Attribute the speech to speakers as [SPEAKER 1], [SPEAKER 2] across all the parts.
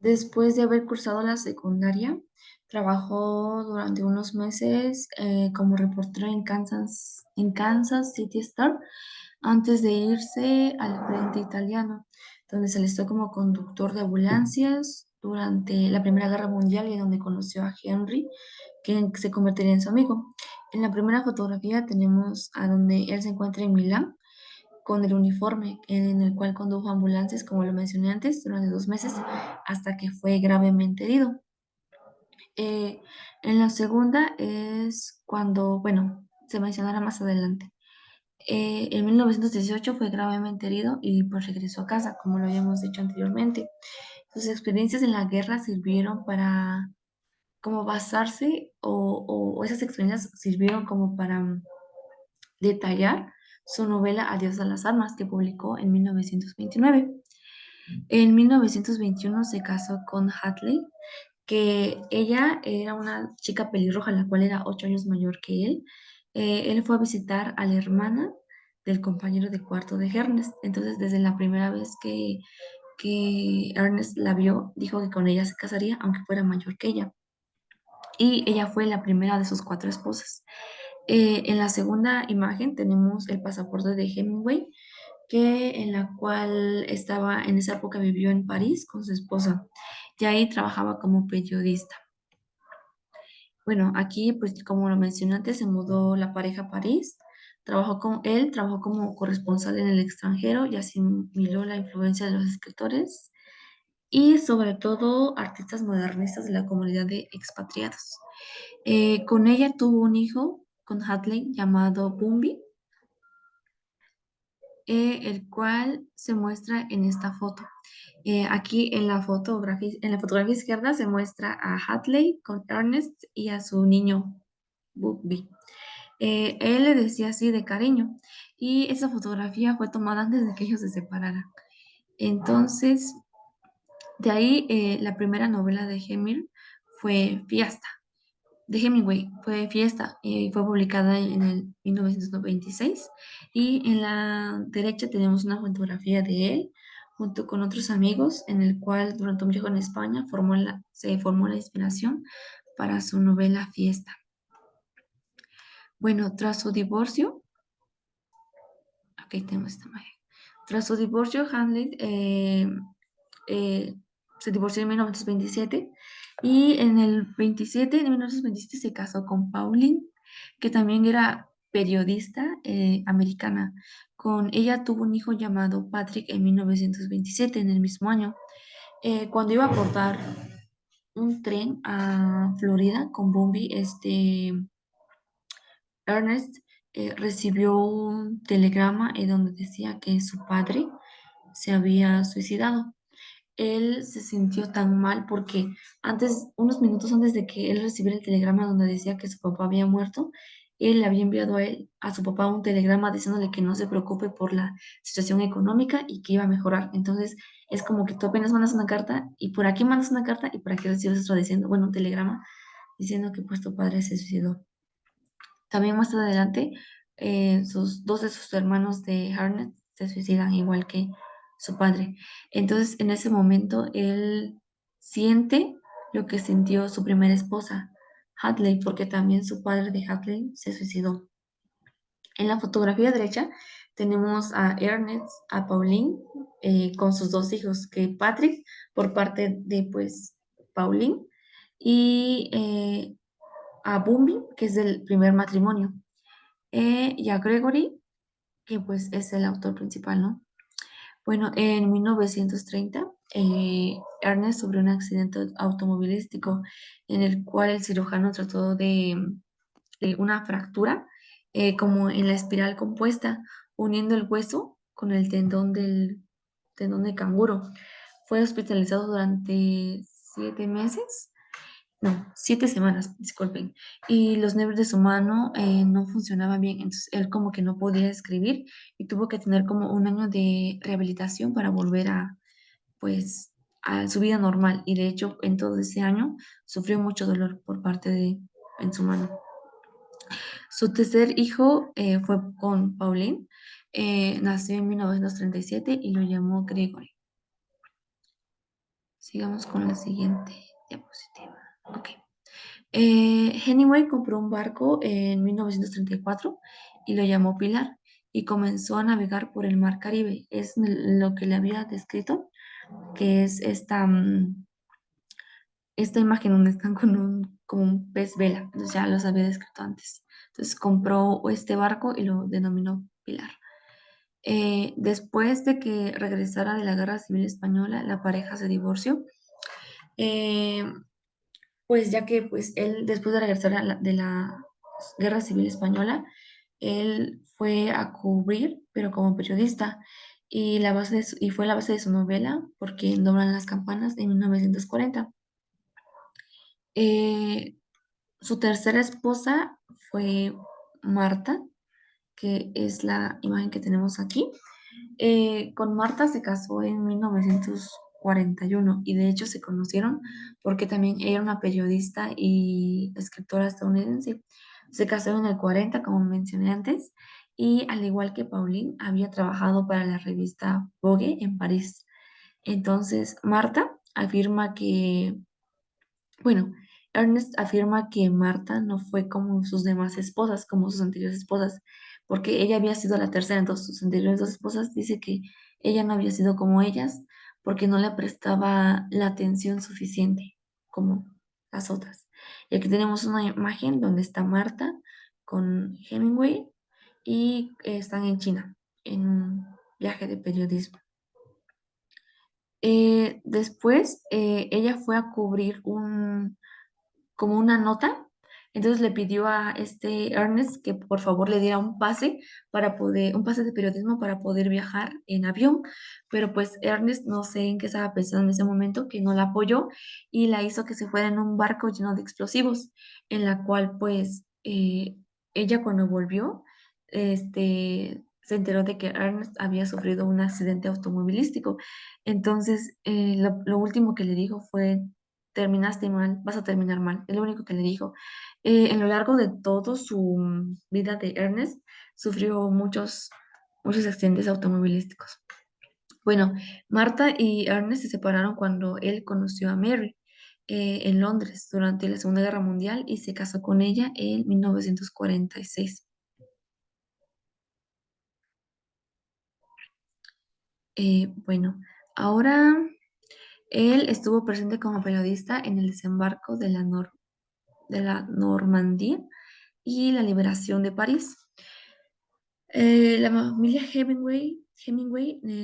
[SPEAKER 1] Después de haber cursado la secundaria, trabajó durante unos meses como reportero en Kansas City Star antes de irse al frente italiano, donde se alistó como conductor de ambulancias durante la Primera Guerra Mundial y donde conoció a Henry, que se convertiría en su amigo. En la primera fotografía tenemos a donde él se encuentra en Milán con el uniforme en el cual condujo ambulancias, como lo mencioné antes, durante 2 meses hasta que fue gravemente herido. Eh, en la segunda es cuando, bueno, se mencionará más adelante. En 1918 fue gravemente herido y pues regresó a casa, como lo habíamos dicho anteriormente. Sus experiencias en la guerra sirvieron para como basarse o esas experiencias sirvieron como para detallar su novela Adiós a las armas, que publicó en 1929. En 1921 se casó con Hadley, que ella era una chica pelirroja, la cual era 8 años mayor que él. Él fue a visitar a la hermana del compañero de cuarto de Ernest. Entonces, desde la primera vez que Ernest la vio, dijo que con ella se casaría, aunque fuera mayor que ella. Y ella fue la primera de sus 4 esposas. En la segunda imagen tenemos el pasaporte de Hemingway, en la cual estaba en esa época vivió en París con su esposa y ahí trabajaba como periodista. Bueno, aquí, pues como lo mencioné antes, se mudó la pareja a París. Él trabajó como corresponsal en el extranjero y asimiló la influencia de los escritores y sobre todo artistas modernistas de la comunidad de expatriados. Con ella tuvo un hijo, con Hadley, llamado Bumby, el cual se muestra en esta foto. Aquí en la fotografía izquierda se muestra a Hadley con Ernest y a su niño Bumby. Él le decía así de cariño y esa fotografía fue tomada antes de que ellos se separaran. Entonces, de ahí la primera novela de Hemingway fue Fiesta y fue publicada en el 1996 y en la derecha tenemos una fotografía de él junto con otros amigos en el cual durante un viaje en España se formó la inspiración para su novela Fiesta. Bueno, tras su divorcio, aquí tenemos esta imagen. Tras su divorcio, Hamlet eh, se divorció en 1927 y en el 27, en 1927 se casó con Pauline, que también era periodista americana. Con ella tuvo un hijo llamado Patrick en 1927, en el mismo año. Cuando iba a abordar un tren a Florida con Bombi, Ernest recibió un telegrama en donde decía que su padre se había suicidado. Él se sintió tan mal porque unos minutos antes de que él recibiera el telegrama donde decía que su papá había muerto, él le había enviado a su papá un telegrama diciéndole que no se preocupe por la situación económica y que iba a mejorar. Entonces, es como que tú apenas mandas una carta y por aquí mandas una carta y por aquí recibes otro diciendo, bueno, un telegrama diciendo que pues tu padre se suicidó. También más adelante, dos de sus hermanos de Harnett se suicidan igual que su padre. Entonces, en ese momento, él siente lo que sintió su primera esposa, Hadley, porque también su padre de Hadley se suicidó. En la fotografía derecha tenemos a Ernest, a Pauline, con sus 2 hijos, que Patrick por parte de pues Pauline y a Bumby, que es del primer matrimonio, y a Gregory, que pues es el autor principal, ¿no? Bueno, en 1930, Ernest sufrió un accidente automovilístico en el cual el cirujano trató de una fractura, como en la espiral compuesta, uniendo el hueso con el tendón de canguro. Fue hospitalizado durante 7 meses, no, 7 semanas, disculpen, y los nervios de su mano no funcionaban bien, entonces él como que no podía escribir y tuvo que tener como un año de rehabilitación para volver pues, a su vida normal, y de hecho en todo ese año sufrió mucho dolor en su mano. Su tercer hijo fue con Pauline, nació en 1937 y lo llamó Gregory. Sigamos con la siguiente diapositiva. Ok. Hemingway compró un barco en 1934 y lo llamó Pilar y comenzó a navegar por el mar Caribe. Es lo que le había descrito, que es esta imagen donde están con como un pez vela. Entonces ya los había descrito antes. Entonces compró este barco y lo denominó Pilar. Después de que regresara de la Guerra Civil Española, la pareja se divorció. Eh, pues ya que pues él, después de regresar de la Guerra Civil Española, él fue a cubrir, pero como periodista, y, y fue la base de su novela, Porque doblan las campanas, en 1940. Eh, Su tercera esposa fue Marta, que es la imagen que tenemos aquí. Con Marta se casó en 1941 y de hecho se conocieron porque también ella era una periodista y escritora estadounidense. Se casó en el 40, como mencioné antes, y al igual que Pauline, había trabajado para la revista Vogue en París. Entonces, Marta afirma que bueno, Ernest afirma que Marta no fue como sus demás esposas, como sus anteriores esposas, porque ella había sido la tercera, entonces sus anteriores dos esposas dice que ella no había sido como ellas porque no le prestaba la atención suficiente como las otras. Y aquí tenemos una imagen donde está Marta con Hemingway y están en China en un viaje de periodismo. Después, ella fue a cubrir como una nota. Entonces le pidió a este Ernest que por favor le diera un pase un pase de periodismo para poder viajar en avión. Pero pues Ernest no sé en qué estaba pensando en ese momento, que no la apoyó y la hizo que se fuera en un barco lleno de explosivos, en la cual pues ella cuando volvió, se enteró de que Ernest había sufrido un accidente automovilístico. Entonces, lo último que le dijo fue: terminaste mal, vas a terminar mal. Es lo único que le dijo. En lo largo de toda su vida de Ernest, sufrió muchos accidentes automovilísticos. Bueno, Marta y Ernest se separaron cuando él conoció a Mary en Londres durante la Segunda Guerra Mundial y se casó con ella en 1946. Bueno, ahora él estuvo presente como periodista en el desembarco de la Normandía y la liberación de París. La familia Hemingway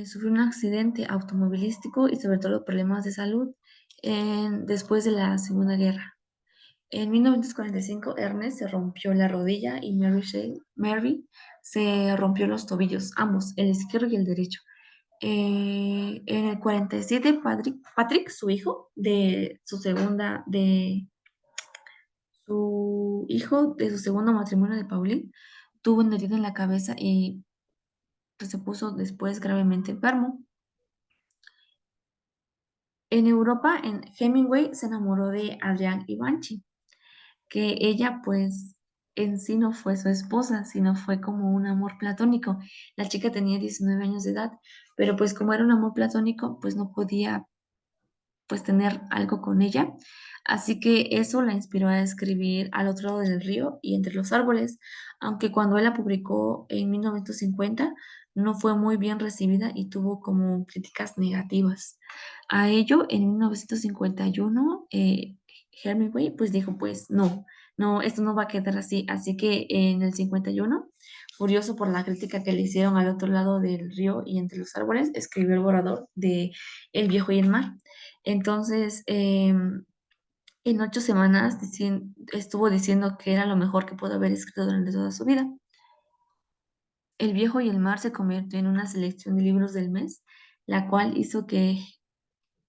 [SPEAKER 1] sufrió un accidente automovilístico y sobre todo problemas de salud después de la Segunda Guerra. En 1945, Ernest se rompió la rodilla y Mary se rompió los tobillos, ambos, el izquierdo y el derecho. En el 47, Patrick, su hijo, su hijo de su segundo matrimonio de Pauline, tuvo una herida en la cabeza y pues, se puso después gravemente enfermo. En Europa, Hemingway se enamoró de Adrienne Ivanchi, que ella pues en sí no fue su esposa, sino fue como un amor platónico. La chica tenía 19 años de edad, pero pues como era un amor platónico, pues no podía pues tener algo con ella. Así que eso la inspiró a escribir Al otro lado del río y Entre los árboles, aunque cuando él la publicó en 1950 no fue muy bien recibida y tuvo como críticas negativas. A ello, en 1951, Hemingway pues dijo, pues no, no, esto no va a quedar así. Así que en el 51, furioso por la crítica que le hicieron Al otro lado del río y Entre los árboles, escribió el borrador de El viejo y el mar. Entonces, en 8 semanas estuvo diciendo que era lo mejor que pudo haber escrito durante toda su vida. El viejo y el mar se convirtió en una selección de libros del mes, la cual hizo que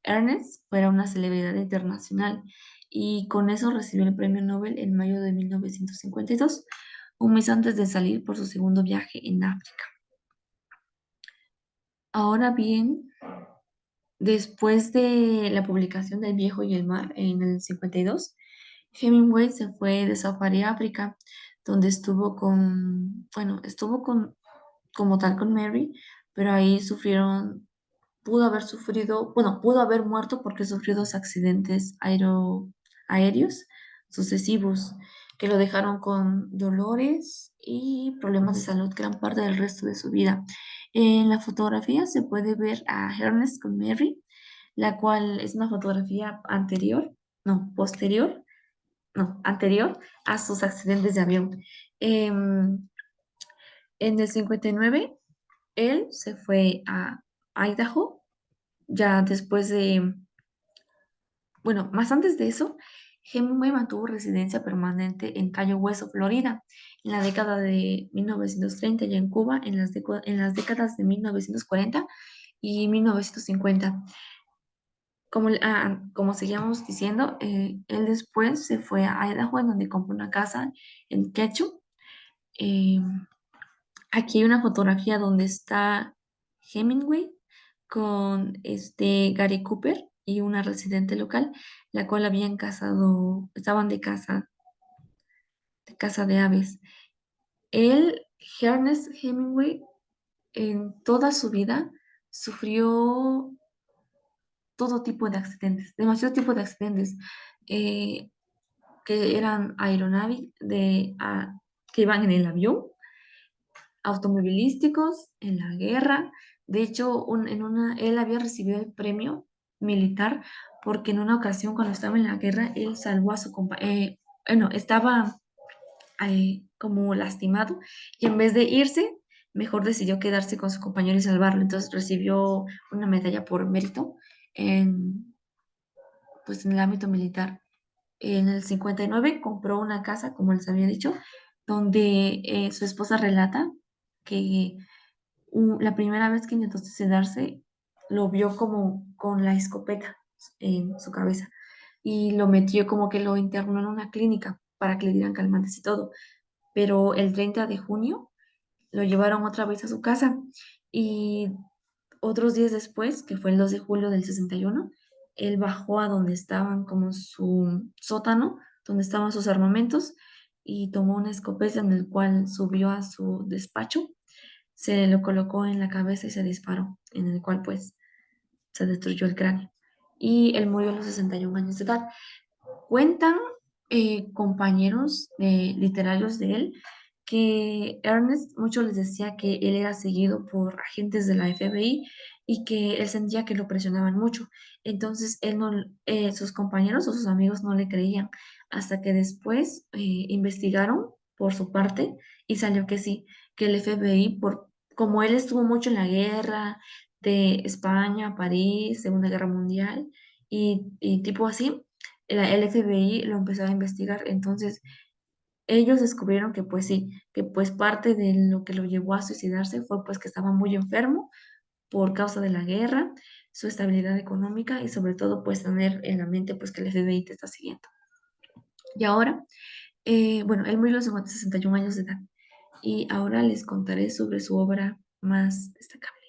[SPEAKER 1] Ernest fuera una celebridad internacional y con eso recibió el premio Nobel en mayo de 1952, un mes antes de salir por su segundo viaje en África. Ahora bien, después de la publicación del Viejo y el Mar en el 52, Hemingway se fue de safari a África, donde estuvo como tal con Mary, pero ahí sufrieron pudo haber sufrido, bueno, pudo haber muerto porque sufrió dos accidentes aéreos sucesivos que lo dejaron con dolores y problemas de salud gran parte del resto de su vida. En la fotografía se puede ver a Ernest con Mary, la cual es una fotografía anterior, no, posterior, no, anterior a sus accidentes de avión. Em, en el 59 él se fue a Idaho, ya después de, bueno, más antes de eso, Hemingway mantuvo residencia permanente en Cayo Hueso, Florida, en la década de 1930 y en Cuba en las décadas de 1940 y 1950. Como seguíamos diciendo, él después se fue a Idaho, en donde compró una casa en Ketchum. Eh, Aquí hay una fotografía donde está Hemingway con este Gary Cooper y una residente local, la cual habían casado, estaban de casa de aves. Él, Ernest Hemingway, en toda su vida sufrió todo tipo de accidentes, demasiado tipo de accidentes, eh, que eran aeronaves que iban en el avión, automovilísticos, en la guerra. De hecho, él había recibido el premio militar porque en una ocasión cuando estaba en la guerra, él salvó a su compañero, bueno, estaba como lastimado y en vez de irse, mejor decidió quedarse con su compañero y salvarlo. Entonces recibió una medalla por mérito en, pues, en el ámbito militar. En el 59 compró una casa, como les había dicho, donde su esposa relata que la primera vez que intentó suicidarse, lo vio como con la escopeta en su cabeza y lo metió como que lo internó en una clínica para que le dieran calmantes y todo. Pero el 30 de junio lo llevaron otra vez a su casa y otros días después, que fue el 2 de julio del 61, él bajó a donde estaban como su sótano, donde estaban sus armamentos y tomó una escopeta en el cual subió a su despacho, se lo colocó en la cabeza y se disparó, en el cual pues se destruyó el cráneo. Y él murió a los 61 años de edad. Cuentan compañeros literarios de él que Ernest mucho les decía que él era seguido por agentes de la FBI y que él sentía que lo presionaban mucho. Entonces él no, sus compañeros o sus amigos no le creían hasta que después investigaron por su parte y salió que sí, que el FBI, como él estuvo mucho en la guerra de España, París, Segunda Guerra Mundial y tipo así, el FBI lo empezó a investigar. Entonces ellos descubrieron que pues sí, que pues parte de lo que lo llevó a suicidarse fue pues que estaba muy enfermo por causa de la guerra, su estabilidad económica y sobre todo pues tener en la mente pues que el FBI te está siguiendo. Y ahora, bueno, él murió a los 61 años de edad y ahora les contaré sobre su obra más destacable.